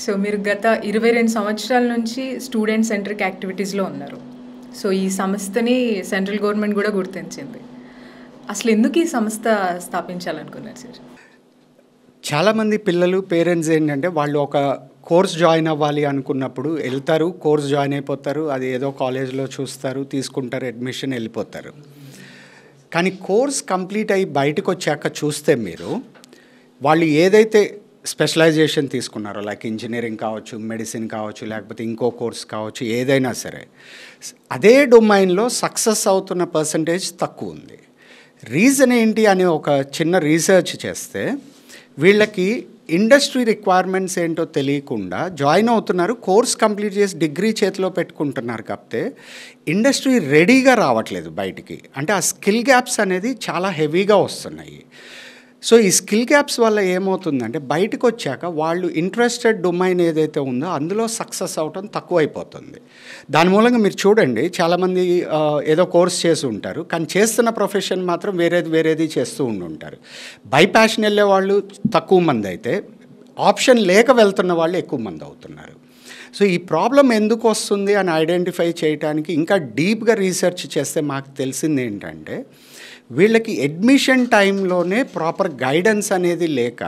So మీరు గత 22 సంవత్సరాల నుంచి స్టూడెంట్ సెంట్రిక్ యాక్టివిటీస్‌లో ఉన్నారు. సో ఈ సంస్థని సెంట్రల్ గవర్నమెంట్ గూడా గుర్తించింది. అసలు ఎందుకు ఈ సంస్థ స్థాపించాలనుకున్నారు సార్? చాలామంది పిల్లలు పేరెంట్స్ ఏంటంటే వాళ్ళు ఒక కోర్స్ జాయిన్ అవ్వాలి అనుకున్నప్పుడు వెళ్తారు, కోర్స్ జాయిన్ అయిపోతారు, అది ఏదో కాలేజ్లో చూస్తారు, తీసుకుంటారు, అడ్మిషన్ వెళ్ళిపోతారు. కానీ కోర్స్ కంప్లీట్ అయ్యి బయటకు వచ్చాక చూస్తే మీరు వాళ్ళు ఏదైతే స్పెషలైజేషన్ తీసుకున్నారో, లైక్ ఇంజనీరింగ్ కావచ్చు, మెడిసిన్ కావచ్చు, లేకపోతే ఇంకో కోర్స్ కావచ్చు, ఏదైనా సరే అదే డొమైన్లో సక్సెస్ అవుతున్న పర్సంటేజ్ తక్కువ ఉంది. రీజన్ ఏంటి అని ఒక చిన్న రీసెర్చ్ చేస్తే వీళ్ళకి ఇండస్ట్రీ రిక్వైర్మెంట్స్ ఏంటో తెలియకుండా జాయిన్ అవుతున్నారు, కోర్స్ కంప్లీట్ చేసి డిగ్రీ చేతిలో పెట్టుకుంటున్నారు. కాకపోతే ఇండస్ట్రీ రెడీగా రావట్లేదు బయటికి. అంటే ఆ స్కిల్ గ్యాప్స్ అనేది చాలా హెవీగా వస్తున్నాయి. సో ఈ స్కిల్ గ్యాప్స్ వల్ల ఏమవుతుందంటే బయటకు వచ్చాక వాళ్ళు ఇంట్రెస్టెడ్ డొమైన్ ఏదైతే ఉందో అందులో సక్సెస్ అవటం తక్కువైపోతుంది. దాని మూలంగా మీరు చూడండి, చాలామంది ఏదో కోర్స్ చేసి ఉంటారు, కానీ చేస్తున్న ప్రొఫెషన్ మాత్రం వేరేది చేస్తూ ఉంటారు. బై ప్యాషన్ వెళ్ళే వాళ్ళు తక్కువ మంది అయితే ఆప్షన్ లేక వెళ్తున్న వాళ్ళు ఎక్కువ మంది అవుతున్నారు. సో ఈ ప్రాబ్లం ఎందుకు వస్తుంది అని ఐడెంటిఫై చేయడానికి ఇంకా డీప్గా రీసెర్చ్ చేస్తే మాకు తెలిసింది ఏంటంటే వీళ్ళకి అడ్మిషన్ టైంలోనే ప్రాపర్ గైడెన్స్ అనేది లేక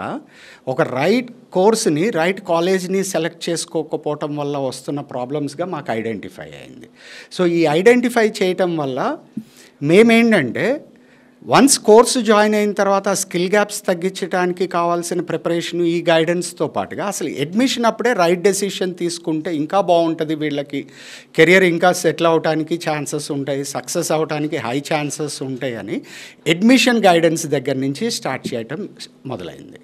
ఒక రైట్ కోర్స్ని, రైట్ కాలేజ్ని సెలెక్ట్ చేసుకోకపోవటం వల్ల వస్తున్న ప్రాబ్లమ్స్గా మాకు ఐడెంటిఫై అయింది. సో ఈ ఐడెంటిఫై చేయటం వల్ల మేమేంటంటే వన్స్ కోర్సు జాయిన్ అయిన తర్వాత ఆ స్కిల్ గ్యాప్స్ తగ్గించడానికి కావాల్సిన ప్రిపరేషను, ఈ గైడెన్స్తో పాటుగా అసలు అడ్మిషన్ అప్పుడే రైట్ డెసిషన్ తీసుకుంటే ఇంకా బాగుంటుంది, వీళ్ళకి కెరియర్ ఇంకా సెటిల్ అవడానికి ఛాన్సెస్ ఉంటాయి, సక్సెస్ అవడానికి హై ఛాన్సెస్ ఉంటాయి అని అడ్మిషన్ గైడెన్స్ దగ్గర నుంచి స్టార్ట్ చేయటం మొదలైంది.